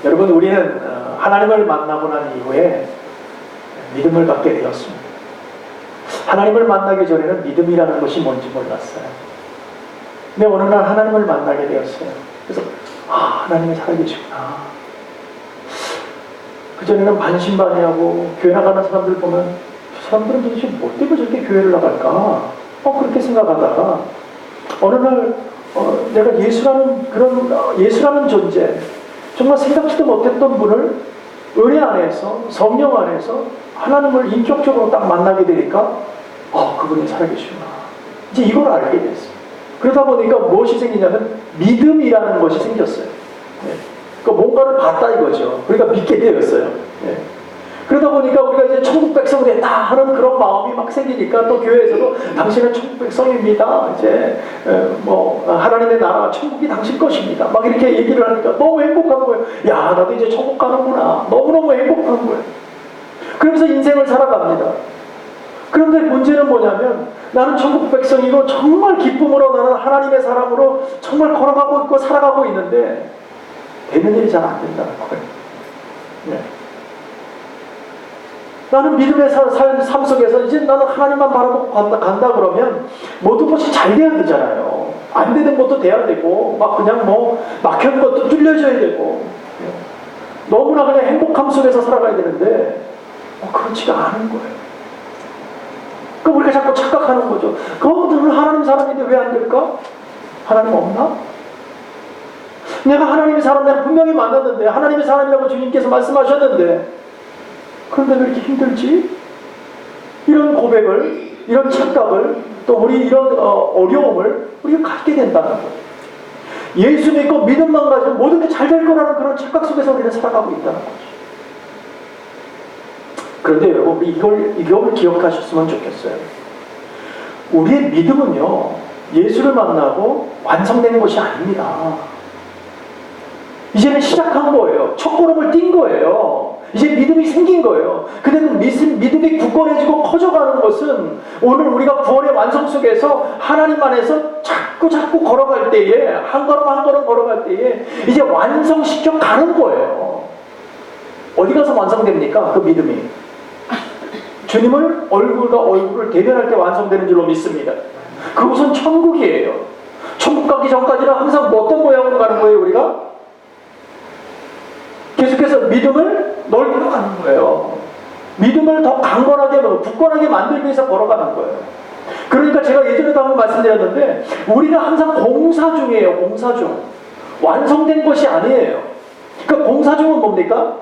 여러분, 우리는 하나님을 만나고 난 이후에 믿음을 갖게 되었습니다. 하나님을 만나기 전에는 믿음이라는 것이 뭔지 몰랐어요. 근데 어느 날 하나님을 만나게 되었어요. 그래서 하나님이 살아계시구나. 그전에는 반신반의하고 교회 나가는 사람들 보면 저 사람들은 도대체 뭐 때문에 저렇게 교회를 나갈까? 그렇게 생각하다가 어느 날 내가 예수라는 존재, 정말 생각지도 못했던 분을 은혜 안에서, 성령 안에서 하나님을 인격적으로 딱 만나게 되니까 그분이 살아계시구나. 이제 이걸 알게 됐어요. 그러다 보니까 무엇이 생기냐면 믿음이라는 것이 생겼어요. 네. 그러니까 뭔가를 봤다 이거죠. 그러니까 믿게 되었어요. 네. 그러다 보니까 우리가 이제 천국 백성이 됐다 하는 그런 마음이 막 생기니까 또 교회에서도 당신은 천국 백성입니다. 이제 하나님의 나라 천국이 당신 것입니다. 막 이렇게 얘기를 하니까 너무 행복한 거예요. 야, 나도 이제 천국 가는구나. 너무너무 행복한 거예요. 그러면서 인생을 살아갑니다. 그런데 문제는 뭐냐면 나는 천국 백성이고 정말 기쁨으로 나는 하나님의 사람으로 정말 걸어가고 있고 살아가고 있는데 되는 일이 잘 안 된다는 거예요. 네. 나는 믿음의 삶 속에서 이제 나는 하나님만 바라보고 간다 그러면 모든 것이 잘 돼야 되잖아요. 안 되는 것도 돼야 되고 막 그냥 막힌 것도 뚫려져야 되고 너무나 그냥 행복함 속에서 살아가야 되는데 그렇지가 않은 거예요. 그럼 우리가 자꾸 착각하는 거죠. 그분들은 하나님 사람인데 왜 안 될까? 하나님 없나? 내가 하나님의 사람, 내가 분명히 만났는데 하나님의 사람이라고 주님께서 말씀하셨는데 그런데 왜 이렇게 힘들지? 이런 고백을, 이런 착각을, 또 우리 이런 어려움을 우리가 갖게 된다는 거예요. 예수 믿고 믿음만 가지면 모든 게 잘 될 거라는 그런 착각 속에서 우리는 살아가고 있다는 거죠. 그런데 여러분, 이걸 기억하셨으면 좋겠어요. 우리의 믿음은요, 예수를 만나고 완성되는 것이 아닙니다. 이제는 시작한 거예요. 첫 걸음을 뛴 거예요. 이제 믿음이 생긴 거예요. 근데 믿음이 굳건해지고 커져가는 것은 오늘 우리가 구원의 완성 속에서 하나님 안에서 자꾸 걸어갈 때에 한 걸음 한 걸음 걸어갈 때에 이제 완성시켜 가는 거예요. 어디 가서 완성됩니까? 그 믿음이. 주님을 얼굴과 얼굴을 대면할 때 완성되는 줄로 믿습니다. 그곳은 천국이에요. 천국 가기 전까지는 항상 어떤 모양으로 가는 거예요, 우리가? 계속해서 믿음을 넓혀 가는 거예요. 믿음을 더 강건하게, 굳건하게 만들기 위해서 걸어가는 거예요. 그러니까 제가 예전에도 한번 말씀드렸는데 우리는 항상 공사 중이에요. 공사 중. 완성된 것이 아니에요. 그러니까 공사 중은 뭡니까?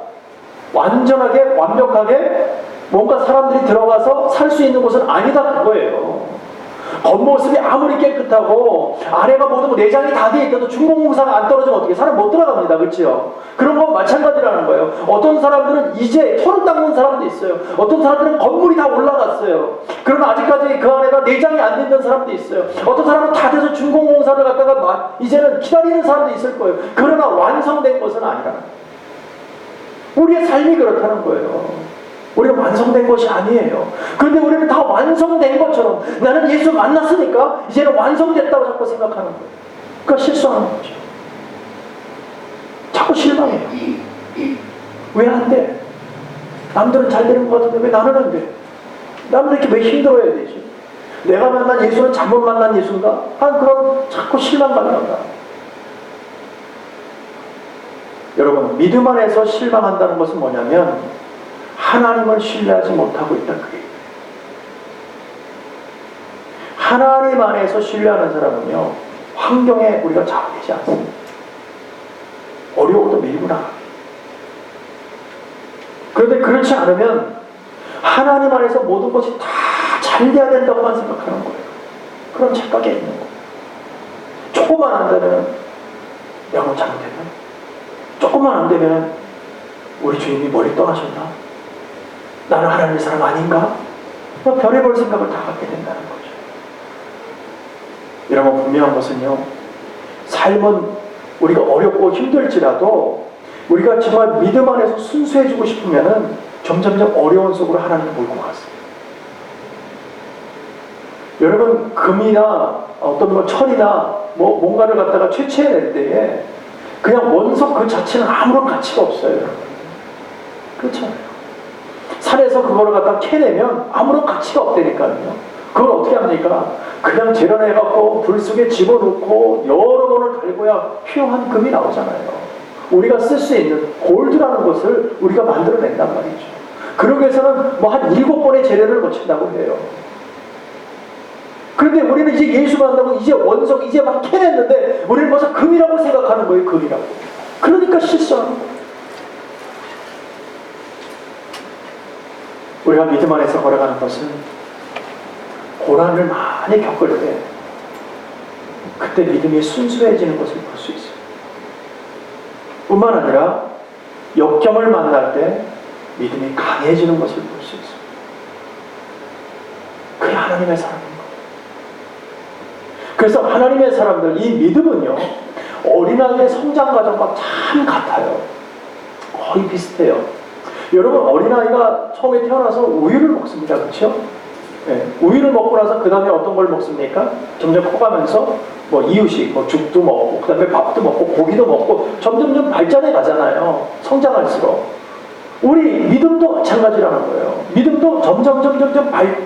완전하게, 완벽하게 뭔가 사람들이 들어가서 살 수 있는 곳은 아니다 그거예요. 겉모습이 아무리 깨끗하고 안에가 모든 내장이 다 돼 있어도 중공공사가 안 떨어지면 어떻게 사람 못 들어갑니다. 그렇죠? 그런 건 마찬가지라는 거예요. 어떤 사람들은 이제 털을 닦는 사람도 있어요. 어떤 사람들은 건물이 다 올라갔어요. 그러나 아직까지 그 안에가 내장이 안 되는 사람도 있어요. 어떤 사람은 다 돼서 중공공사를 갖다가 이제는 기다리는 사람도 있을 거예요. 그러나 완성된 것은 아니라 우리의 삶이 그렇다는 거예요. 우리는 완성된 것이 아니에요. 그런데 우리는 다 완성된 것처럼 나는 예수 만났으니까 이제는 완성됐다고 자꾸 생각하는 거예요. 그러니까 실수하는 거죠. 자꾸 실망해요. 왜 안 돼? 남들은 잘 되는 것 같은데 왜 나는 안 돼? 나는 이렇게 왜 힘들어야 되지? 내가 만난 예수는 잘못 만난 예수인가? 그런 자꾸 실망감이 여러분, 믿음 안에서 실망한다는 것은 뭐냐면 하나님을 신뢰하지 못하고 있다 그게. 하나님 안에서 신뢰하는 사람은요 환경에 우리가 좌우되지 않습니다. 어려워도 밀고 나가. 그런데 그렇지 않으면 하나님 안에서 모든 것이 다 잘 돼야 된다고만 생각하는 거예요. 그런 착각에 있는 거예요. 조금만 안 되면 영어 잘못했나? 조금만 안 되면 우리 주님이 머리 떠나셨나? 나는 하나님의 사람 아닌가? 별의별 생각을 다 갖게 된다는 거죠. 여러분, 분명한 것은요, 삶은 우리가 어렵고 힘들지라도 우리가 정말 믿음 안에서 순수해지고 싶으면은 점점점 어려운 속으로 하나님을 몰고 갔어요. 여러분, 금이나 어떤 철이나 뭔가를 갖다가 채취해낼 때에 그냥 원석 그 자체는 아무런 가치가 없어요. 그렇잖아요. 산에서 그거를 갖다 캐내면 아무런 가치가 없다니까요. 그걸 어떻게 합니까? 그냥 재련해갖고 불 속에 집어넣고 여러 번을 달고야 휘황한 금이 나오잖아요. 우리가 쓸 수 있는 골드라는 것을 우리가 만들어낸단 말이죠. 그러기 위해서는 뭐 한 7번의 재련을 거친다고 해요. 그런데 우리는 이제 예수 만나고 이제 원석 이제 막 캐냈는데 우리는 벌써 금이라고 생각하는 거예요. 금이라고. 그러니까 실수하는 거예요. 우리가 믿음 안에서 걸어가는 것은 고난을 많이 겪을 때 그때 믿음이 순수해지는 것을 볼 수 있어요. 뿐만 아니라 역경을 만날 때 믿음이 강해지는 것을 볼 수 있어요. 그게 하나님의 사랑입니다. 그래서 하나님의 사람들, 이 믿음은요, 어린아이의 성장 과정과 참 같아요. 거의 비슷해요. 여러분, 어린아이가 처음에 태어나서 우유를 먹습니다. 그렇죠? 네, 우유를 먹고 나서 그 다음에 어떤 걸 먹습니까? 점점 커가면서 뭐 이유식, 뭐 죽도 먹고, 그 다음에 밥도 먹고, 고기도 먹고, 점점 발전해 가잖아요. 성장할수록. 우리 믿음도 마찬가지라는 거예요. 믿음도 점점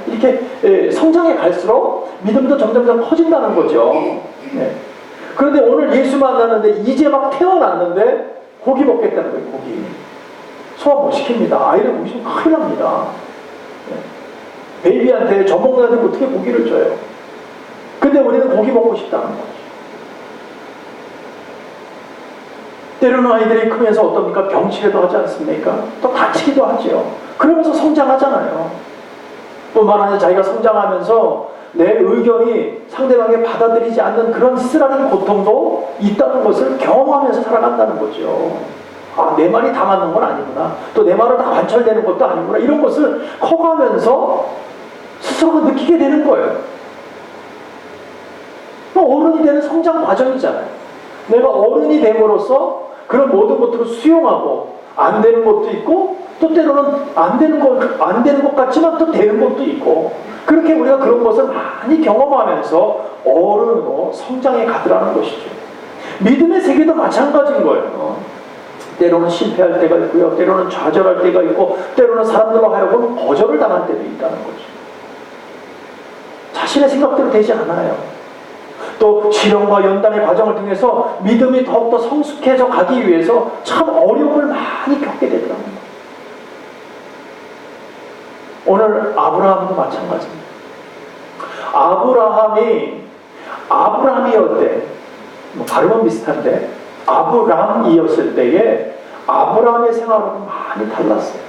이렇게 성장해 갈수록 믿음도 점점 커진다는 거죠. 네. 그런데 오늘 예수 만났는데 이제 막 태어났는데 고기 먹겠다는 거예요. 고기. 소화 못 시킵니다. 아이를 먹이시면 큰일 납니다. 네. 베이비한테 젖먹는한테 어떻게 고기를 줘요? 근데 우리는 고기 먹고 싶다는 거죠. 때로는 아이들이 크면서 어떻습니까? 병치레도 하지 않습니까? 또 다치기도 하죠. 그러면서 성장하잖아요. 뿐만 아니라 자기가 성장하면서 내 의견이 상대방이 받아들이지 않는 그런 쓰라린 고통도 있다는 것을 경험하면서 살아간다는 거죠. 아, 내 말이 다 맞는 건 아니구나. 또 내 말은 다 관철되는 것도 아니구나. 이런 것을 커가면서 스스로 느끼게 되는 거예요. 어른이 되는 성장 과정이잖아요. 내가 어른이 됨으로써 그런 모든 것들을 수용하고 안 되는 것도 있고 또 때로는 안 되는 것 같지만 또 되는 것도 있고 그렇게 우리가 그런 것을 많이 경험하면서 어른으로 성장해 가더라는 것이죠. 믿음의 세계도 마찬가지인 거예요. 때로는 실패할 때가 있고요. 때로는 좌절할 때가 있고 때로는 사람들로 하여금 거절을 당할 때도 있다는 거죠. 자신의 생각대로 되지 않아요. 또 시련과 연단의 과정을 통해서 믿음이 더욱더 성숙해져 가기 위해서 참 어려움을 많이 겪게 되더라고요. 오늘 아브라함도 마찬가지입니다. 아브라함이었대. 뭐 발음은 비슷한데 아브람이었을 때에 아브라함의 생활은 많이 달랐어요.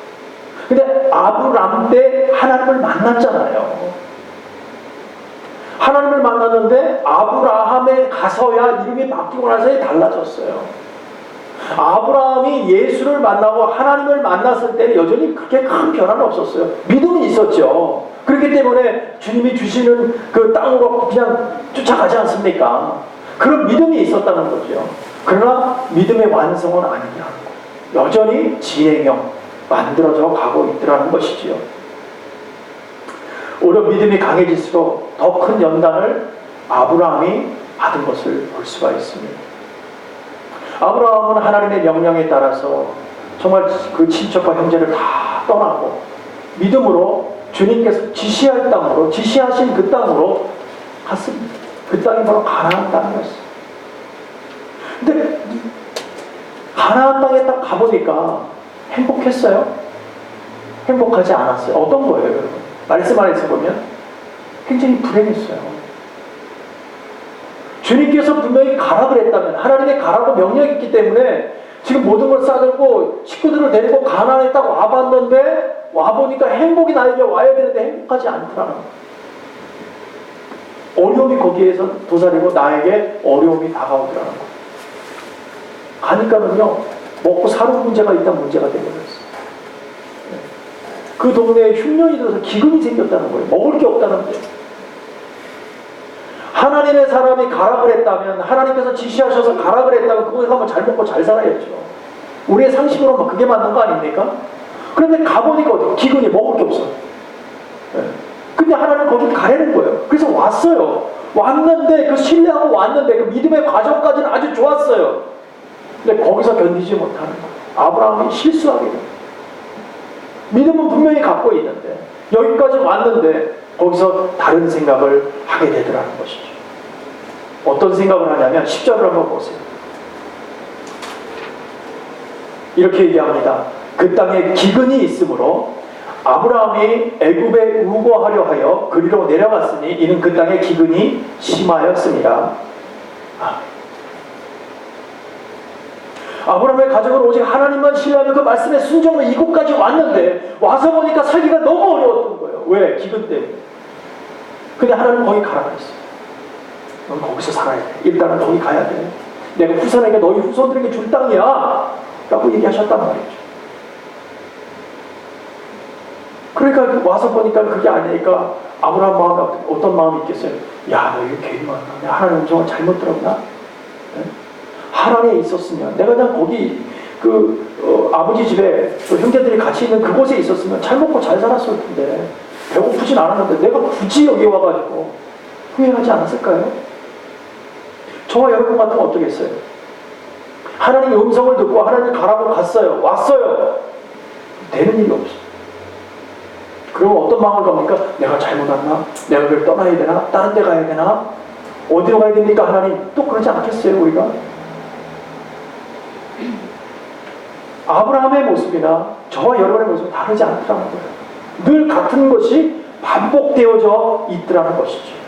근데 아브람 때 하나님을 만났잖아요. 하나님을 만났는데 아브라함에 가서야 이름이 바뀌고 나서야 달라졌어요. 아브라함이 예수를 만나고 하나님을 만났을 때는 여전히 그렇게 큰 변화는 없었어요. 믿음은 있었죠. 그렇기 때문에 주님이 주시는 그 땅으로 그냥 쫓아가지 않습니까? 그런 믿음이 있었다는 거죠. 그러나 믿음의 완성은 아니라는 거. 여전히 진행형 만들어져 가고 있더라는 것이지요. 오히려 믿음이 강해질수록 더 큰 연단을 아브라함이 받은 것을 볼 수가 있습니다. 아브라함은 하나님의 명령에 따라서 정말 그 친척과 형제를 다 떠나고 믿음으로 주님께서 지시하신 그 땅으로 갔습니다. 그 땅이 바로 가나안 땅이었어요. 근데 가나안 땅에 딱 가보니까 행복했어요? 행복하지 않았어요. 어떤 거예요, 여러분? 말씀 안에서 보면 굉장히 불행했어요. 주님께서 분명히 가라 그랬다면 하나님의 가라고 명령이 있기 때문에 지금 모든 걸 싸들고 식구들을 데리고 가나안에 딱 와봤는데 와보니까 행복이 나에게 와야 되는데 행복하지 않더라는 거예요. 어려움이 거기에서 도사리고 나에게 어려움이 다가오더라는 거예요. 가니까는요 먹고 사는 문제가 일단 문제가 되어버렸어요. 그 동네에 흉년이 들어서 기근이 생겼다는 거예요. 먹을 게 없다는 거예요. 하나님의 사람이 가라 그랬다면 하나님께서 지시하셔서 가라 그랬다면 그곳에 가면 잘 먹고 잘 살아야죠. 우리의 상식으로는 그게 맞는 거 아닙니까? 그런데 가보니까 기근이 먹을 게 없어. 근데 하나님은 거기 가라는 거예요. 그래서 왔어요. 왔는데 그 신뢰하고 왔는데 그 믿음의 과정까지는 아주 좋았어요. 근데 거기서 견디지 못하는 거예요. 아브라함이 실수하게 됩니다. 믿음은 분명히 갖고 있는데 여기까지 왔는데 거기서 다른 생각을 하게 되더라는 것이죠. 어떤 생각을 하냐면 10절을 한번 보세요. 이렇게 얘기합니다. 그 땅에 기근이 있으므로 아브라함이 애굽에 우거하려 하여 그리로 내려갔으니 이는 그 땅에 기근이 심하였습니다. 아브라함의 가족은 오직 하나님만 신뢰하며 그 말씀에 순종으로 이곳까지 왔는데 와서 보니까 살기가 너무 어려웠던 거예요. 왜? 기근 때문에. 근데 하나님 거기 가라 그랬어요. 넌 거기서 살아야 돼. 일단은 거기 가야 돼. 내가 후손에게 너희 후손들에게 줄 땅이야 라고 얘기하셨단 말이죠. 그러니까 와서 보니까 그게 아니니까 아브라함 마음에 어떤 마음이 있겠어요? 야, 너 이거 괜히 왔나? 내가 하나님 음성을 잘못 들었나? 네? 하란에 있었으면 내가 그냥 거기 아버지 집에 형제들이 같이 있는 그곳에 있었으면 잘 먹고 잘 살았을 텐데 배고프진 않았는데 내가 굳이 여기 와가지고 후회하지 않았을까요? 저와 여러분 같으면 어떠겠어요? 하나님의 음성을 듣고 하나님 가라고 갔어요. 왔어요. 되는 일이 없어요. 그럼 어떤 마음을 겁니까? 내가 잘못 왔나? 내가 그걸 떠나야 되나? 다른 데 가야 되나? 어디로 가야 됩니까? 하나님 또 그러지 않겠어요 우리가? 아브라함의 모습이나 저와 여러분의 모습은 다르지 않더라는 거예요. 늘 같은 것이 반복되어져 있더라는 것이죠.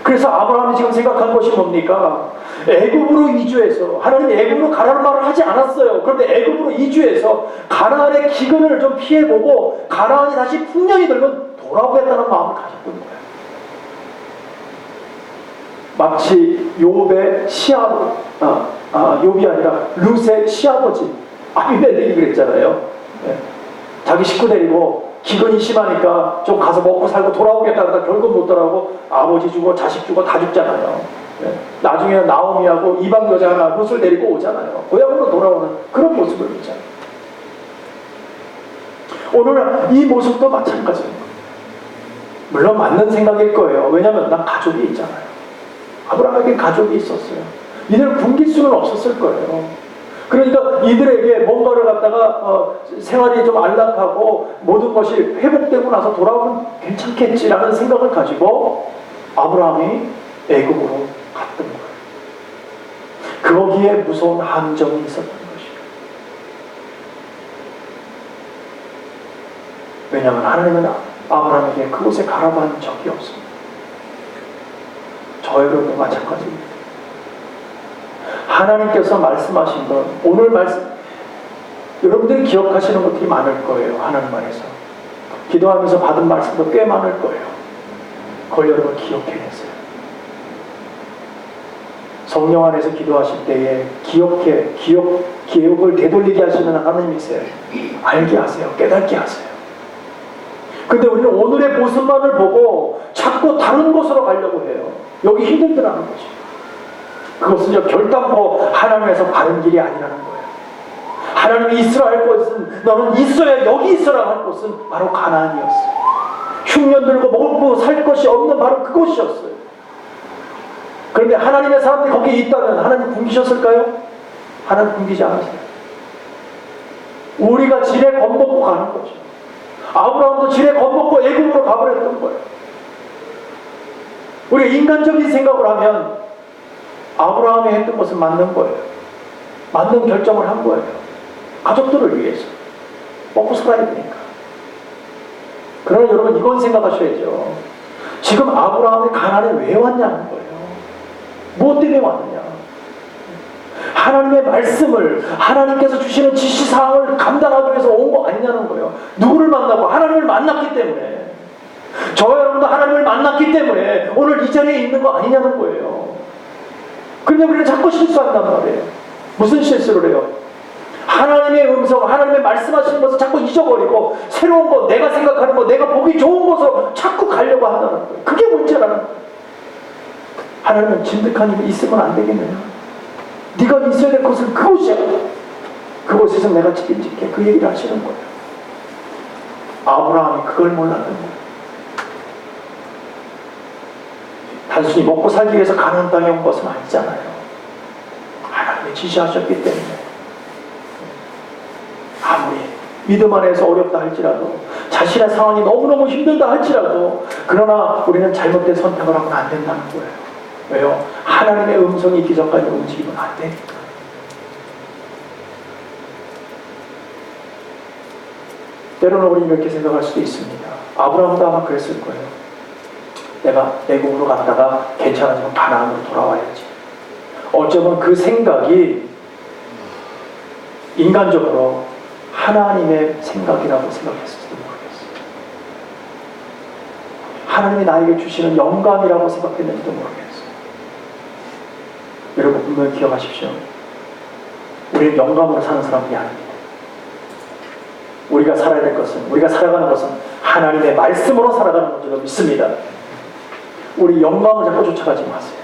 그래서 아브라함이 지금 생각한 것이 뭡니까? 애굽으로 이주해서 하나님이 애굽으로 가라는 말을 하지 않았어요. 그런데 애굽으로 이주해서 가나안의 기근을 좀 피해보고 가나안이 다시 풍년이 들면 돌아오겠다는 마음을 가졌던 거예요. 마치 욥의 시아버지, 욥이 아니라 룻의 시아버지 아비멜렉이 그랬잖아요. 네. 자기 식구 데리고 기근이 심하니까 좀 가서 먹고 살고 돌아오겠다 하다가 결국 못 돌아오고 아버지 주고 자식 주고 다 죽잖아요. 네. 나중에는 나오미하고 이방 여자 하나 룻을 데리고 오잖아요. 고향으로 돌아오는 그런 모습을 보잖아요. 오늘 이 모습도 마찬가지입니다. 물론 맞는 생각일 거예요. 왜냐하면 난 가족이 있잖아요. 아브라함에게 가족이 있었어요. 이들 굶길 수는 없었을 거예요. 그러니까 이들에게 뭔가를 갖다가 생활이 좀 안락하고 모든 것이 회복되고 나서 돌아오면 괜찮겠지라는 생각을 가지고 아브라함이 애굽으로 갔던 거예요. 거기에 무서운 함정이 있었던 것이에요. 왜냐하면 하나님은 아브라함에게 그곳에 가라고 한 적이 없습니다. 저희로도 마찬가지입니다. 하나님께서 말씀하신 것, 오늘 말씀, 여러분들이 기억하시는 것들이 많을 거예요. 하나님 안에서 기도하면서 받은 말씀도 꽤 많을 거예요. 그걸 여러분 기억해내세요. 성령 안에서 기도하실 때에 기억을 되돌리게 하시는 하나님이세요. 알게 하세요. 깨닫게 하세요. 근데 우리는 오늘의 모습만을 보고 자꾸 다른 곳으로 가려고 해요. 여기 힘들더라는 거죠. 그것은 결단코 하나님에서 바른 길이 아니라는 거예요. 하나님이 있으라 할 곳은 너는 있어야 여기 있으라 할 곳은 바로 가나안이었어요. 흉년 들고 먹고 살 것이 없는 바로 그곳이었어요. 그런데 하나님의 사람들이 거기에 있다면 하나님 굶기셨을까요? 하나님 굶기지 않으세요. 우리가 지레 겁먹고 가는 거죠. 아브라함도 지레 겁먹고 애굽으로 가버렸던 거예요. 우리가 인간적인 생각을 하면 아브라함이 했던 것은 맞는 거예요. 맞는 결정을 한 거예요. 가족들을 위해서. 먹고 살아야 되니까. 그러나 여러분 이건 생각하셔야죠. 지금 아브라함이 가나안에 왜 왔냐는 거예요. 무엇 때문에 왔느냐. 하나님의 말씀을 하나님께서 주시는 지시사항을 감당하기 위해서 온 거 아니냐는 거예요. 누구를 만나고 하나님을 만났기 때문에, 저와 여러분도 하나님을 만났기 때문에 오늘 이 자리에 있는 거 아니냐는 거예요. 그런데 우리는 자꾸 실수한단 말이에요. 무슨 실수를 해요? 하나님의 음성, 하나님의 말씀하시는 것을 자꾸 잊어버리고 새로운 것, 내가 생각하는 것, 내가 보기 좋은 것으로 자꾸 가려고 한다는 거예요. 그게 문제라는 거예요. 하나님은 진득한 힘이 있으면 안 되겠느냐. 네가 있어야 될 곳은 그곳이야. 그곳에서 내가 책임질게. 그 얘기를 하시는 거예요. 아브라함이 그걸 몰랐던 거예요. 단순히 먹고 살기 위해서 가나안 땅에 온 것은 아니잖아요. 하나님의 그렇게 지시하셨기 때문에 아무리 믿음 안에서 어렵다 할지라도 자신의 상황이 너무너무 힘들다 할지라도 그러나 우리는 잘못된 선택을 하면 안 된다는 거예요. 왜요? 하나님의 음성이 있기 전까지 움직이면 안 되니까. 때로는 우리는 이렇게 생각할 수도 있습니다. 아브라함도 아마 그랬을 거예요. 내가 애국으로 갔다가 괜찮아지면 가나안으로 돌아와야지. 어쩌면 그 생각이 인간적으로 하나님의 생각이라고 생각했을지도 모르겠어요. 하나님이 나에게 주시는 영감이라고 생각했는지도 모르겠어요. 여러분 분명히 기억하십시오. 우리는 영감으로 사는 사람이 아닙니다. 우리가 살아야 될 것은, 우리가 살아가는 것은 하나님의 말씀으로 살아가는 것으로 믿습니다. 우리 영감을 자꾸 쫓아가지 마세요.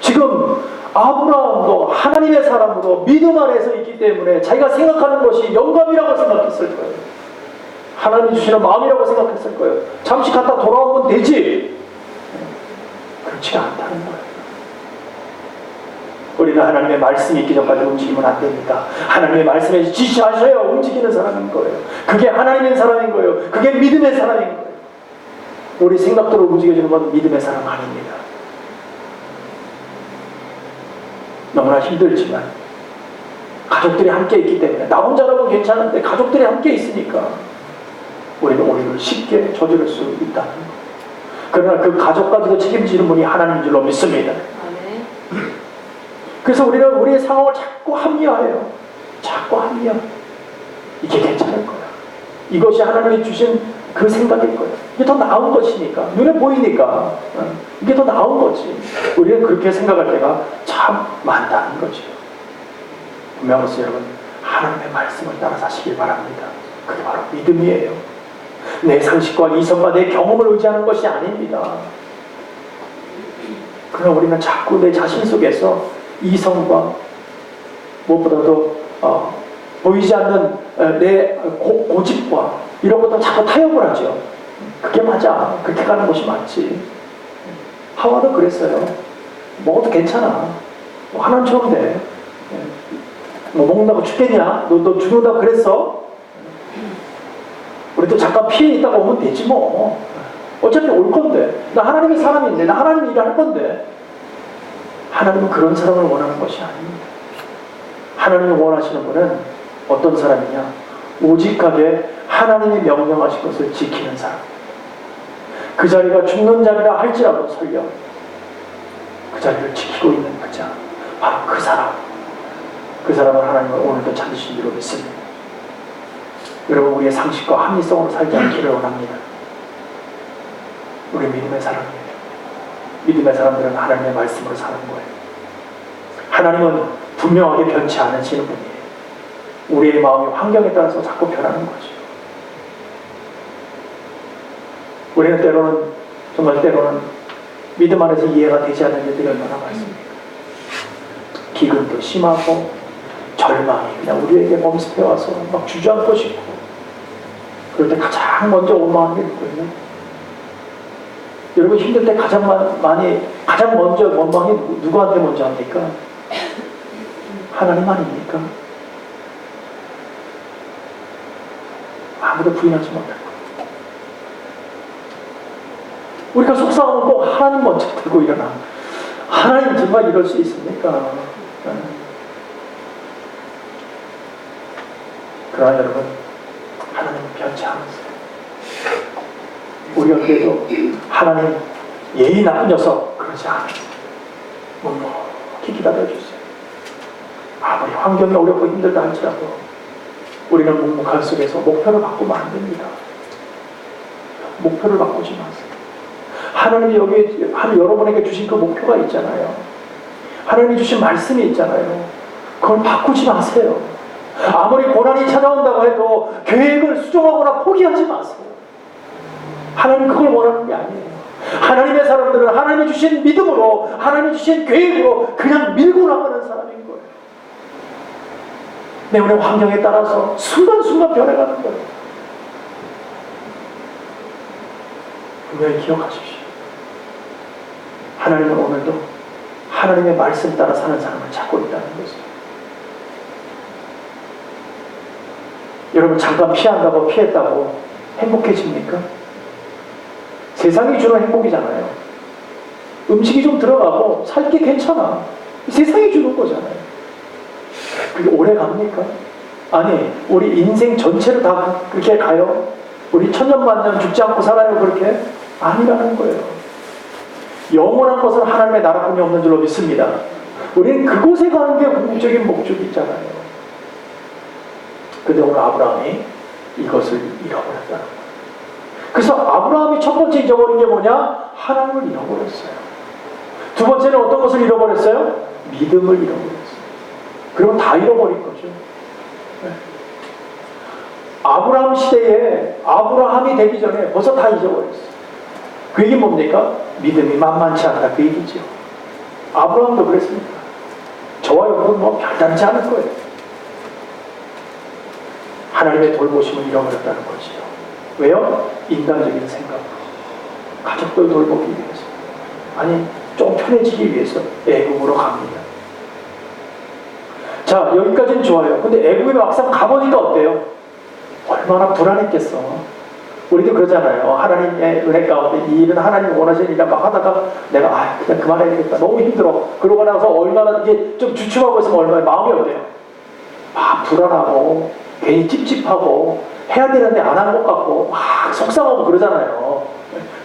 지금 아브라함도 하나님의 사람으로 믿음 안에서 있기 때문에 자기가 생각하는 것이 영감이라고 생각했을 거예요. 하나님이 주시는 마음이라고 생각했을 거예요. 잠시 갔다 돌아오면 되지. 그렇지가 않다는 거예요. 우리는 하나님의 말씀이 있기 전까지 움직이면 안 됩니다. 하나님의 말씀에 지시하셔야 움직이는 사람인 거예요. 그게 하나님의 사람인 거예요. 그게 믿음의 사람인 거예요. 우리 생각대로 움직여주는 건 믿음의 사람 아닙니다. 너무나 힘들지만 가족들이 함께 있기 때문에 나 혼자라면 괜찮은데 가족들이 함께 있으니까 우리는 오히려 쉽게 저지를 수 있다는 거예요. 그러나 그 가족까지도 책임지는 분이 하나님인 줄로 믿습니다. 그래서 우리는 우리의 상황을 자꾸 합리화해요. 자꾸 합리화. 이게 괜찮을 거야. 이것이 하나님이 주신 그 생각일 거예요. 이게 더 나은 것이니까. 눈에 보이니까. 이게 더 나은 거지. 우리는 그렇게 생각할 때가 참 많다는 거죠. 분명으로서 여러분, 하나님의 말씀을 따라 사시길 바랍니다. 그게 바로 믿음이에요. 내 상식과 이성과 내 경험을 의지하는 것이 아닙니다. 그러나 우리는 자꾸 내 자신 속에서 이성과 무엇보다도 보이지 않는 내 고집과 이런 것도 자꾸 타협을 하죠. 그게 맞아. 그렇게 가는 것이 맞지. 하와도 그랬어요. 먹어도 괜찮아. 뭐 하나님처럼 돼. 뭐 먹는다고 죽겠냐? 너 죽는다고 그랬어? 우리도 잠깐 피해 있다가 오면 되지 뭐. 어차피 올 건데. 나 하나님의 사람인데. 나 하나님의 일을 할 건데. 하나님은 그런 사람을 원하는 것이 아닙니다. 하나님이 원하시는 분은 어떤 사람이냐? 오직하게 하나님이 명령하신 것을 지키는 사람. 그 자리가 죽는 자리라 할지라도 설령 그 자리를 지키고 있는 그 자, 바로 그 사람. 그 사람을 하나님은 오늘도 찾으신 줄로 믿습니다. 여러분, 우리의 상식과 합리성으로 살지 않기를 원합니다. 우리 믿음의 사람입니다. 믿음의 사람들은 하나님의 말씀으로 사는 거예요. 하나님은 분명하게 변치 않으시는 분이에요. 우리의 마음이 환경에 따라서 자꾸 변하는 거죠. 우리는 때로는, 정말 때로는 믿음 안에서 이해가 되지 않는 일들이 얼마나 많습니까? 기근도 심하고 절망이 그냥 우리에게 범습해와서 막 주저앉고 싶고, 그럴 때 가장 먼저 원망하는 게 누구예요? 여러분 힘들 때 가장 먼저 원망이 누구한테 먼저 합니까? 하나님 아닙니까? 아무도 부인하지 못할 거예요. 우리가 속상하면 꼭 하나님 먼저 들고 일어나. 하나님 정말 이럴 수 있습니까? 그러나 여러분, 하나님은 변치 않으세요. 우리 어때도 하나님 예의 나쁜 녀석 그러지 않으세요. 묵묵히 기다려주세요. 아무리 환경이 어렵고 힘들다 할지라도 우리는 묵묵한 속에서 목표를 바꾸면 안 됩니다. 목표를 바꾸지 마세요. 하나님이 여러분에게 주신 그 목표가 있잖아요. 하나님이 주신 말씀이 있잖아요. 그걸 바꾸지 마세요. 아무리 고난이 찾아온다고 해도 계획을 수정하거나 포기하지 마세요. 하나님 그걸 원하는 게 아니에요. 하나님의 사람들은 하나님이 주신 믿음으로, 하나님이 주신 계획으로 그냥 밀고 나가는 사람인 거예요. 내 오늘 환경에 따라서 순간순간 변해가는 거예요. 분명히 기억하십시오. 하나님은 오늘도 하나님의 말씀 따라 사는 사람을 찾고 있다는 것이죠. 여러분 잠깐 피한다고 피했다고 행복해집니까? 세상이 주는 행복이잖아요. 음식이 좀 들어가고 살 게 괜찮아. 세상이 주는 거잖아요. 그게 오래 갑니까? 아니, 우리 인생 전체를 다 그렇게 가요? 우리 천년만년 죽지 않고 살아요 그렇게? 아니라는 거예요. 영원한 것은 하나님의 나라뿐이 없는 줄로 믿습니다. 우리는 그곳에 가는 게 궁극적인 목적이 있잖아요. 근데 오늘 아브라함이 이것을 잃어버렸다는 거예요. 그래서 아브라함이 첫 번째 잊어버린 게 뭐냐? 하나님을 잃어버렸어요. 두 번째는 어떤 것을 잃어버렸어요? 믿음을 잃어버렸어요. 그러면 다 잃어버린 거죠. 네. 아브라함 시대에 아브라함이 되기 전에 벌써 다 잊어버렸어요. 그 얘기는 뭡니까? 믿음이 만만치 않다 그 얘기죠. 아브라함도 그랬습니다. 저와 여러분 뭐 별다르지 않을 거예요. 하나님의 돌보심을 잃어버렸다는 거죠. 왜요? 인간적인 생각, 가족들 돌보기 위해서, 아니 좀 편해지기 위해서 애국으로 갑니다. 자, 여기까지는 좋아요. 근데 애국에 막상 가보니까 어때요? 얼마나 불안했겠어. 우리도 그러잖아요. 하나님의 은혜 가운데 이 일은 하나님 원하시는 일이라 막 하다가 내가 그냥 그만해야겠다. 너무 힘들어. 그러고 나서 얼마나 이게 좀 주춤하고 있으면 얼마나 마음이 어때요? 막 불안하고 괜히 찝찝하고 해야 되는데 안 한 것 같고 막 속상하고 그러잖아요.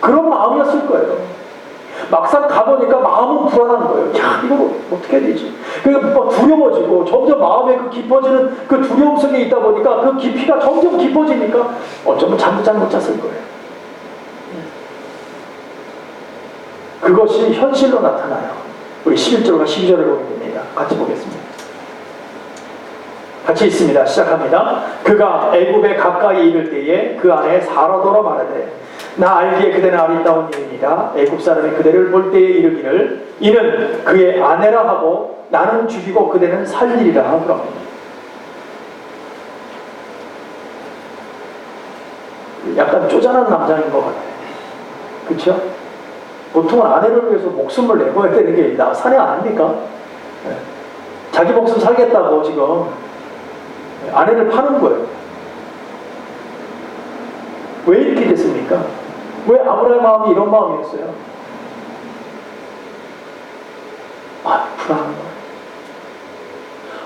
그런 마음이었을 거예요. 막상 가보니까 마음은 불안한 거예요. 야, 이거 어떻게 해야 되지? 그러니까 두려워지고 점점 마음에 그 깊어지는 그 두려움 속에 있다 보니까 그 깊이가 점점 깊어지니까 어쩌면 잠도 잘 못 잤을 거예요. 그것이 현실로 나타나요. 우리 11절과 12절을 보게 됩니다. 같이 보겠습니다. 같이 있습니다. 시작합니다. 그가 애굽에 가까이 이를 때에 그 안에 사라더러 말하되 나 알기에 그대는 아리따운 여인이라 애굽 사람이 그대를 볼 때에 이르기를 이는 그의 아내라 하고 나는 죽이고 그대는 살리리라 하더라. 약간 쪼잔한 남자인 것 같아요. 그렇죠? 보통은 아내를 위해서 목숨을 내고야 되는 게 사내 아닙니까? 네. 자기 목숨 살겠다고 지금 아내를 파는 거예요. 왜 이렇게 됐습니까? 왜 아브라함의 마음이 이런 마음이었어요? 불안한 거예요.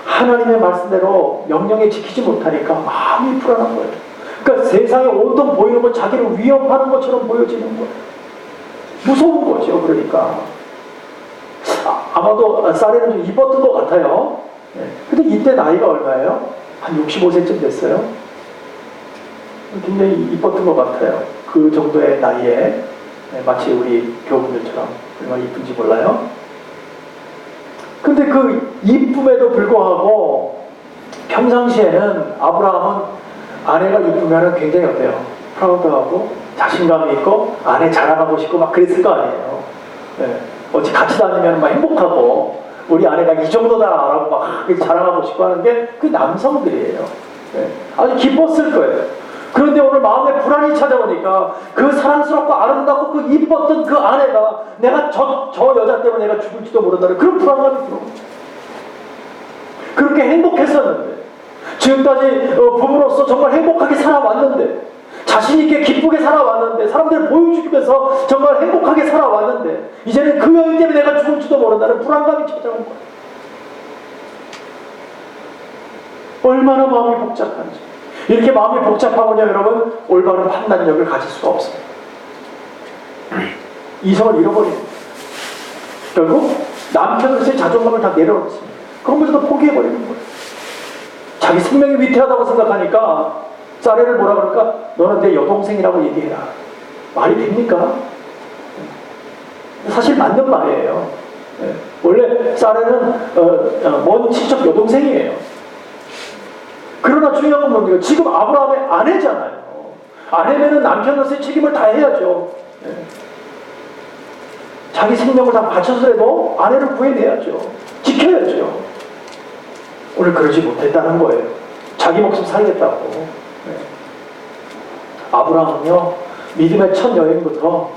하나님의 말씀대로 명령에 지키지 못하니까 마음이 불안한 거예요. 그러니까 세상에 온통 보이는 건 자기를 위협하는 것처럼 보여지는 거예요. 무서운 거죠. 그러니까 아마도 쌀에는 좀 입었던 것 같아요. 근데 이때 나이가 얼마예요? 한 65세쯤 됐어요. 굉장히 이뻤던 것 같아요. 그 정도의 나이에 마치 우리 교우분들처럼 얼마나 이쁜지 몰라요. 근데 그 이쁨에도 불구하고 평상시에는 아브라함은 아내가 이쁘면 굉장히 어때요? 프라우드하고 자신감이 있고 아내 자랑하고 싶고 막 그랬을 거 아니에요. 어찌 같이 다니면 막 행복하고 우리 아내가 이 정도다라고 막 자랑하고 싶고 하는 게 그 남성들이에요. 아주 기뻤을 거예요. 그런데 오늘 마음에 불안이 찾아오니까 그 사랑스럽고 아름답고 그 이뻤던 그 아내가 내가 저 여자 때문에 내가 죽을지도 모른다는 그런 불안감이 들어. 그렇게 행복했었는데 지금까지 부부로서 정말 행복하게 살아왔는데 자신있게 기쁘게 살아왔는데 사람들을 보여주면서 정말 행복하게 살아왔는데 이제는 그 여인 때문에 내가 죽을지도 모른다는 불안감이 찾아온 거예요. 얼마나 마음이 복잡한지. 이렇게 마음이 복잡하면요 여러분 올바른 판단력을 가질 수가 없습니다. 이성을 잃어버립니다. 결국 남편으로서의 자존감을 다 내려놓습니다. 그러면서도 포기해버리는 거예요. 자기 생명이 위태하다고 생각하니까 쌀에를 뭐라 그럴까? 너는 내 여동생이라고 얘기해라. 말이 됩니까? 사실 맞는 말이에요. 원래 쌀에는 먼 친척 여동생이에요. 그러나 중요한 건 뭡니까? 지금 아브라함의 아내잖아요. 아내면은 남편으로서의 책임을 다 해야죠. 자기 생명을 다 바쳐서라도 아내를 구해내야죠. 지켜야죠. 오늘 그러지 못했다는 거예요. 자기 목숨 살겠다고. 아브라함은요 믿음의 첫 여행부터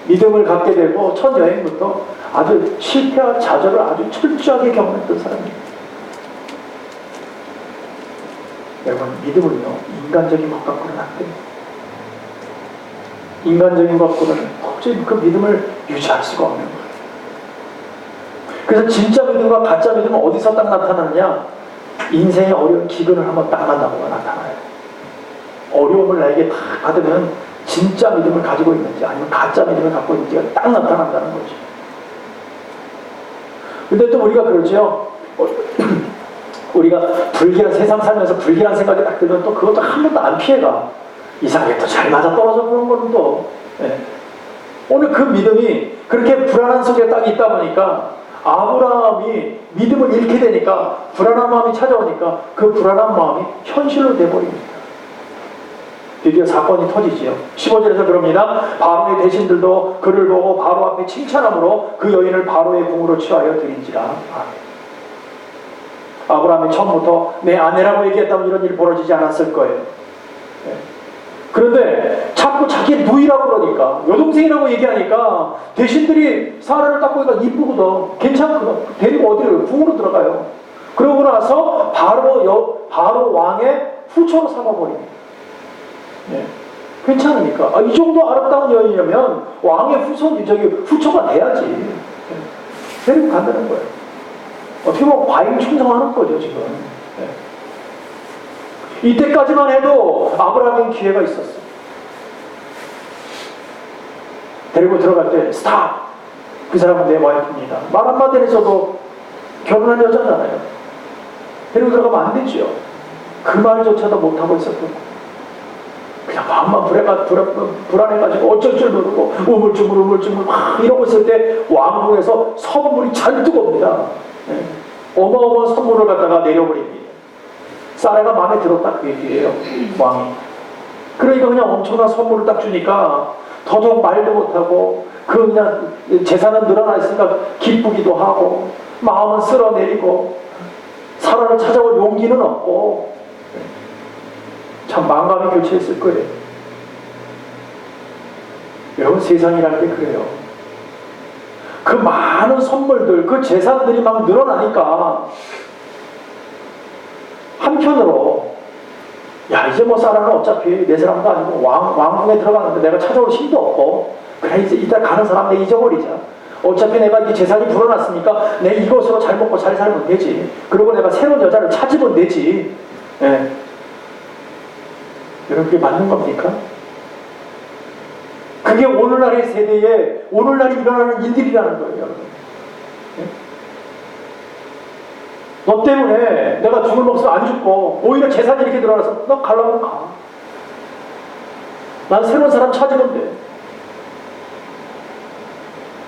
믿음을 갖게 되고 첫 여행부터 아주 실패와 좌절을 아주 철저하게 경험했던 사람이에요. 여러분, 믿음은요, 인간적인 것 갖고는 안 돼요. 인간적인 것 갖고는 도저히 그 믿음을 유지할 수가 없는 거예요. 그래서 진짜 믿음과 가짜 믿음은 어디서 딱 나타나느냐? 인생의 어려운 기근을 한번 딱 만나보면 나타나요. 어려움을 나에게 딱 받으면 진짜 믿음을 가지고 있는지 아니면 가짜 믿음을 갖고 있는지가 딱 나타난다는 거죠. 근데 또 우리가 그러죠. 우리가 불길한 세상 살면서 불길한 생각이 딱 들면 또 그것도 한 번도 안 피해가. 이상하게 또 잘 맞아 떨어져 보는 거는 또. 예. 오늘 그 믿음이 그렇게 불안한 속에 딱 있다 보니까 아브라함이 믿음을 잃게 되니까 불안한 마음이 찾아오니까 그 불안한 마음이 현실로 돼버립니다. 드디어 사건이 터지지요. 15절에서 그럽니다. 바로의 대신들도 그를 보고 바로 앞에 칭찬함으로 그 여인을 바로의 궁으로 취하여 드린지라. 아브라함이 처음부터 내 아내라고 얘기했다면 이런 일이 벌어지지 않았을 거예요. 네. 그런데 자꾸 자기 누이라고 그러니까, 여동생이라고 얘기하니까 대신들이 사라를 딱 보니까 이쁘거든, 괜찮거든, 데리고 어디로 궁으로 들어가요. 그러고 나서 바로 왕의 후처로 삼아버립니다. 네. 괜찮으니까. 이 정도 아름다운 여인이라면 왕의 후처가 돼야지. 네. 데리고 간다는 거예요. 어떻게 보면 과잉 충성하는 거죠, 지금. 네. 이때까지만 해도 아브라함은 기회가 있었어. 데리고 들어갈 때 스탑! 그 사람은 내 와이프입니다. 말 한마디 해서도 결혼한 여자잖아요. 데리고 들어가면 안 되죠. 그 말조차도 못하고 있었던 거예요. 그냥 마음만 불안해가지고 어쩔 줄 모르고 우물쭈물 막 이러고 있을 때 왕궁에서 선물이 잔뜩 옵니다. 네. 어마어마한 선물을 갖다가 내려버립니다. 사라가 마음에 들었다 그 얘기예요, 왕이. 그러니까 그냥 엄청난 선물을 딱 주니까 더더욱 말도 못하고 그 그냥 재산은 늘어나 있으니까 기쁘기도 하고 마음은 쓸어내리고 사라를 찾아올 용기는 없고 참 마음이 교체했을 거예요. 여러분, 세상이라는 게 그래요. 그 많은 선물들, 그 재산들이 막 늘어나니까 한편으로 야, 이제 뭐 사라는 어차피 내 사람도 아니고 왕궁에 들어가는데 내가 찾아올 힘도 없고 그래, 이제 이따 가는 사람 내 잊어버리자. 어차피 내가 이 재산이 불어났으니까 내 이것으로 잘 먹고 잘 살면 되지. 그리고 내가 새로운 여자를 찾으면 되지. 예. 여러분, 그게 맞는 겁니까? 그게 오늘날의 세대에 오늘날 일어나는 일들이라는 거예요, 여러분. 예? 너 때문에 내가 죽을 목숨 안 죽고 오히려 재산이 이렇게 늘어나서 너 가려면 가. 난 새로운 사람 찾으면 돼.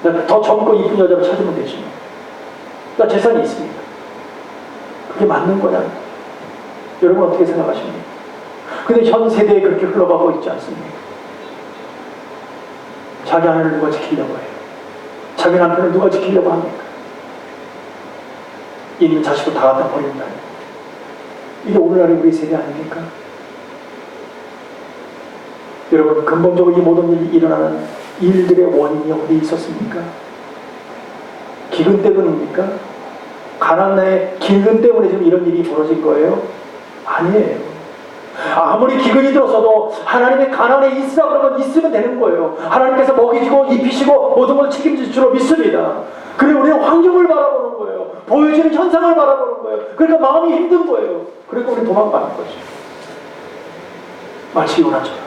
내가 더 젊고 이쁜 여자를 찾으면 되지. 나 재산이 있습니다. 그게 맞는 거냐? 여러분 어떻게 생각하십니까? 근데 현 세대에 그렇게 흘러가고 있지 않습니까? 자기 아내를 누가 지키려고 해요? 자기 남편을 누가 지키려고 합니까? 있는 자식을 다 갖다 버린다니. 이게 오늘날의 우리 세대 아닙니까? 여러분, 근본적으로 이 모든 일이 일어나는 일들의 원인이 어디 있었습니까? 기근 때문입니까? 가난의 기근 때문에 지금 이런 일이 벌어진 거예요? 아니에요. 아무리 기근이 들어서도 하나님의 가난에 있으라 그러면 있으면 되는 거예요. 하나님께서 먹이시고 입히시고 모든 걸 책임질 줄로 믿습니다. 그리고 우리는 환경을 바라보는 거예요. 보여지는 현상을 바라보는 거예요. 그러니까 마음이 힘든 거예요. 그러니까 우리 도망가는 거죠. 마치 요나처럼.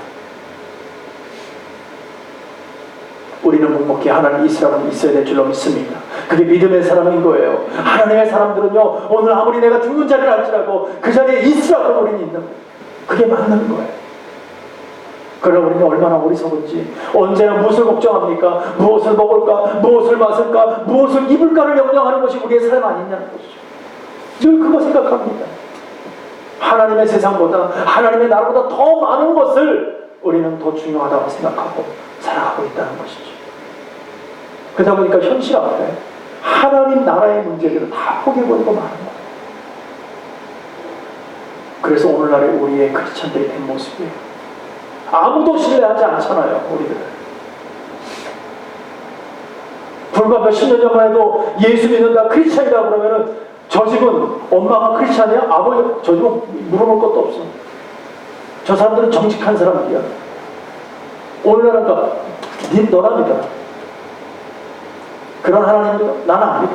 우리는 묵묵히 하나님 이스라엘은 있어야 될 줄로 믿습니다. 그게 믿음의 사람인 거예요. 하나님의 사람들은요, 오늘 아무리 내가 죽는 자리를 할지라도 그 자리에 있으라고 우리는 있는 거예요. 그게 맞는 거예요. 그러나 우리는 얼마나 어리석은지 언제나 무엇을 걱정합니까? 무엇을 먹을까? 무엇을 마실까? 무엇을 입을까를 염려하는 것이 우리의 삶 아니냐는 것이죠. 늘 그거 생각합니다. 하나님의 세상보다 하나님의 나라보다 더 많은 것을 우리는 더 중요하다고 생각하고 살아가고 있다는 것이죠. 그러다 보니까 현실 앞에 하나님 나라의 문제들을 다 포기해버리고 마는 거예요. 그래서 오늘날의 우리의 크리스찬들이 된 모습이에요. 아무도 신뢰하지 않잖아요, 우리들은. 불과 몇십 년 전만 해도 예수 믿는다, 크리스찬이다 그러면은 저 집은 엄마가 크리스찬이야? 아버지, 저 집은 물어볼 것도 없어. 저 사람들은 정직한 사람들이야. 오늘날은 너나 믿어라. 그런 하나님도 나는 안 믿어.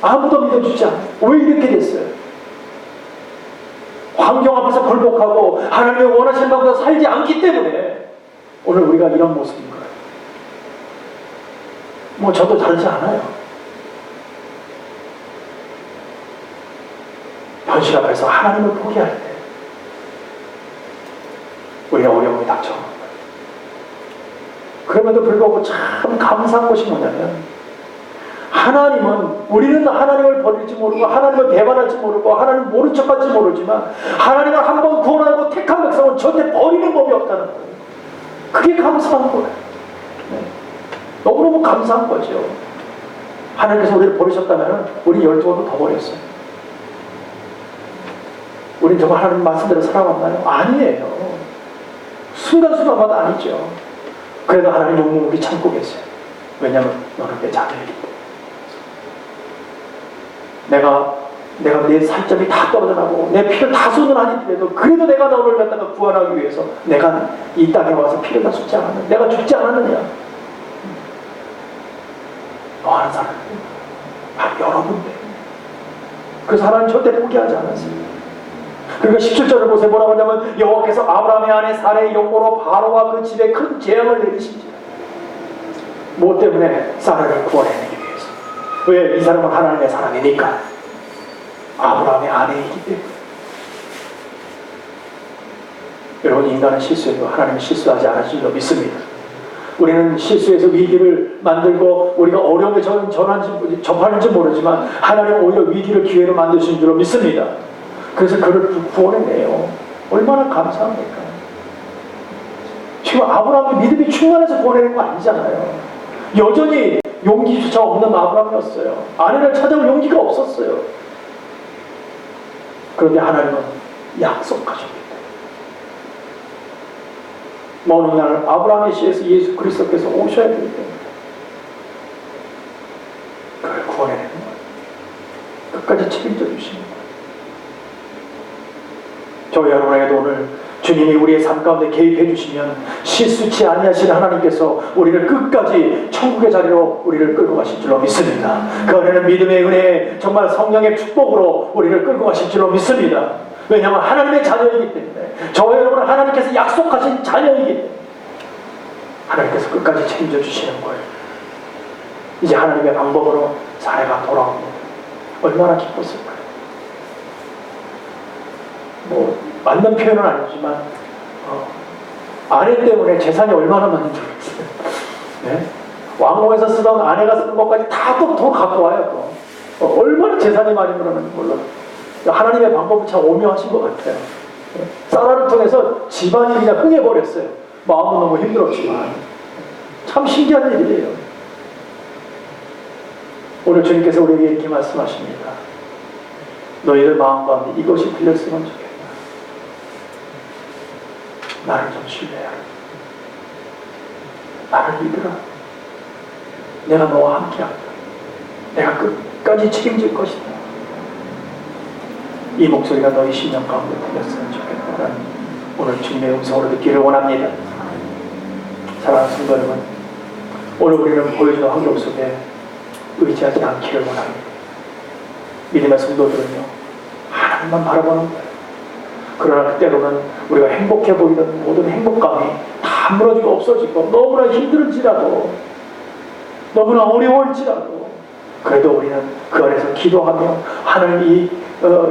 아무도 믿어주지 않아. 왜 이렇게 됐어요? 환경 앞에서 굴복하고 하나님의 원하시는 방법으로 살지 않기 때문에 오늘 우리가 이런 모습인 거예요. 뭐 저도 다르지 않아요. 현실 앞에서 하나님을 포기할 때 우리가 어려움이 닥쳐오는 거예요. 그럼에도 불구하고 참 감사한 것이 뭐냐면 하나님은, 우리는 하나님을 버릴지 모르고 하나님을 배반할지 모르고 하나님 모른 척할지 모르지만 하나님을 한번 구원하고 택한 백성은 절대 버리는 법이 없다는 거예요. 그게 감사한 거예요. 네. 너무너무 감사한 거죠. 하나님께서 우리를 버리셨다면 우리 12번도 더 버렸어요. 우린 정말 하나님 말씀대로 살아왔나요? 아니에요. 순간순간마다 아니죠. 그래도 하나님 용문 우리 참고 계세요. 왜냐하면 너는 내 자녀이기 때문에. 내가 내 살점이 다 떨어져나고 내 피를 다 쏟은 아니더라도 그래도 내가 너를 갖다가 구원하기 위해서 내가 이 땅에 와서 피를 다 쏟지 않았느냐, 내가 죽지 않았느냐. 너 하는 사람이 바로 여러분들. 그래서 하나님 절대 포기하지 않았습니다. 그러니까 17절을 보세요. 뭐라고 하냐면 여호와께서 아브라함의 아내 사레의 영모로 바로와 그 집에 큰 재앙을 내리신지라. 뭐 때문에? 사라를 구원해내기 위해서. 왜? 이 사람은 하나님의 사람이니까. 아브라함의 아내이기 때문에. 여러분, 인간은 실수해도 하나님은 실수하지 않으실 줄 믿습니다. 우리는 실수해서 위기를 만들고 우리가 어려움에 접하는지 모르지만 하나님은 오히려 위기를 기회로 만드신 줄 믿습니다. 그래서 그를 구원해내요. 얼마나 감사합니까? 지금 아브라함이 믿음이 충만해서 구원해낸 거 아니잖아요. 여전히 용기조차 없는 아브라함이었어요. 아내를 찾아올 용기가 없었어요. 그런데 하나님은 약속하셨기 때문에 먼 날 아브라함의 씨에서 예수 그리스도께서 오셔야 되기 때문에 그걸 구원해내는 거예요. 끝까지 책임져 주시는 거예요. 저 여러분에게도 오늘 주님이 우리의 삶 가운데 개입해 주시면 실수치 아니하신 하나님께서 우리를 끝까지 천국의 자리로 우리를 끌고 가실 줄로 믿습니다. 그 안에는 믿음의 은혜, 정말 성령의 축복으로 우리를 끌고 가실 줄로 믿습니다. 왜냐하면 하나님의 자녀이기 때문에, 저와 여러분은 하나님께서 약속하신 자녀이기 때문에 하나님께서 끝까지 책임져 주시는 거예요. 이제 하나님의 방법으로 사례가 돌아옵니다. 얼마나 기뻤을까요? 맞는 표현은 아니지만 아내 때문에 재산이 얼마나 많이 들었어요. 네? 왕궁에서 쓰던 아내가 쓰는 것까지 다 또 갖고 와요. 또 얼마나 재산이 많이 늘어나는지 몰라요. 하나님의 방법은 참 오묘하신 것 같아요. 네? 사라를 통해서 집안이 그냥 흥해버렸어요. 마음은 너무 힘들었지만 참 신기한 일이에요. 오늘 주님께서 우리에게 이렇게 말씀하십니다. 너희들 마음 가운데 이것이 들렸으면 좋겠다. 나를 좀 신뢰하라. 나를 믿으라. 내가 너와 함께한다. 내가 끝까지 책임질 것이다. 이 목소리가 너희 심령 가운데 들렸으면 좋겠다. 오늘 주님의 음성으로 듣기를 원합니다. 사랑하는 성도 여러분, 오늘 우리는 보여주는 환경 속에 의지하지 않기를 원합니다. 믿음의 성도들은요, 하나님만 바라보는 거예요. 그러나 때로는 우리가 행복해 보이던 모든 행복감이 다 무너지고 없어지고 너무나 힘들지라도, 너무나 어려울지라도 그래도 우리는 그 안에서 기도하며 하나님 이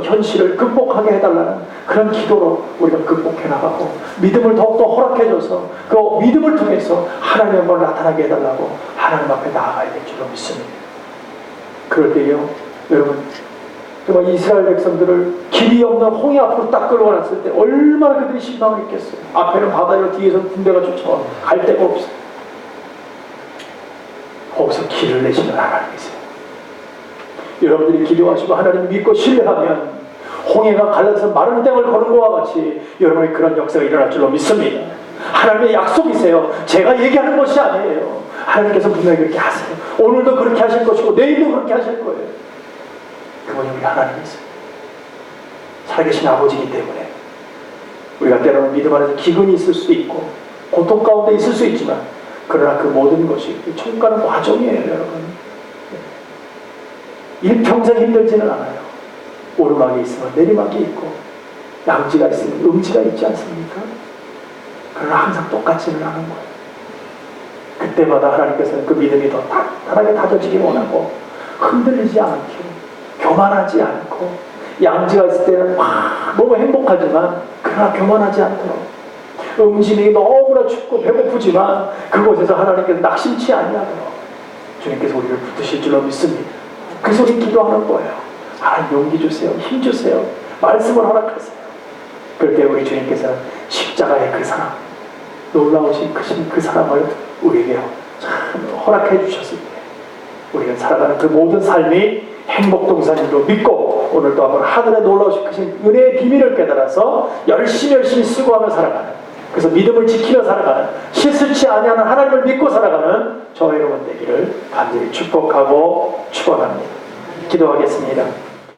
현실을 극복하게 해달라는 그런 기도로 우리가 극복해 나가고 믿음을 더욱더 허락해줘서 그 믿음을 통해서 하나님의 뭘 나타나게 해달라고 하나님 앞에 나아가야 될 줄로 믿습니다. 그럴 때요, 여러분, 정말 이스라엘 백성들을 길이 없는 홍해 앞으로 딱 끌어놨을 때 얼마나 그들이 실망을 했겠어요. 앞에는 바다로 뒤에서 군대가 쫓아와 갈 데가 없어요. 거기서 길을 내시는 하나님이세요. 여러분들이 기도하시고 하나님 믿고 신뢰하면 홍해가 갈라서 마른 땅을 거는 것과 같이 여러분의 그런 역사가 일어날 줄로 믿습니다. 하나님의 약속이세요. 제가 얘기하는 것이 아니에요. 하나님께서 분명히 그렇게 하세요. 오늘도 그렇게 하실 것이고 내일도 그렇게 하실 거예요. 그분이 우리 하나님이세요. 살아계신 아버지이기 때문에 우리가 때로는 믿음 안에서 기근이 있을 수도 있고 고통 가운데 있을 수 있지만, 그러나 그 모든 것이 천국 가는 과정이에요, 여러분. 일평생 힘들지는 않아요. 오르막이 있으면 내리막이 있고 양지가 있으면 음지가 있지 않습니까? 그러나 항상 똑같지는 않은 거예요. 그때마다 하나님께서는 그 믿음이 더 단단하게 다져지기 원하고, 흔들리지 않기로, 교만하지 않고, 양지가 있을 때는 막 너무 행복하지만 그러나 교만하지 않도록, 음식이 너무나 춥고 배고프지만 그곳에서 하나님께서 낙심치 아니하도록 주님께서 우리를 붙드실 줄로 믿습니다. 그래서 우리 기도하는 거예요. 하나님 용기 주세요. 힘 주세요. 말씀을 허락하세요. 그럴 때 우리 주님께서는 십자가의 그 사랑, 놀라우신 그 사랑을 우리에게 참 허락해 주셨을 때 우리가 살아가는 그 모든 삶이 행복동산으로 믿고, 오늘도 한번 하늘의 놀라우신 크신 은혜의 비밀을 깨달아서 열심히 수고하며 살아가는, 그래서 믿음을 지키며 살아가는, 실수치 아니하는 하나님을 믿고 살아가는 저와 여러분 되기를 간절히 축복하고 축원합니다. 기도하겠습니다.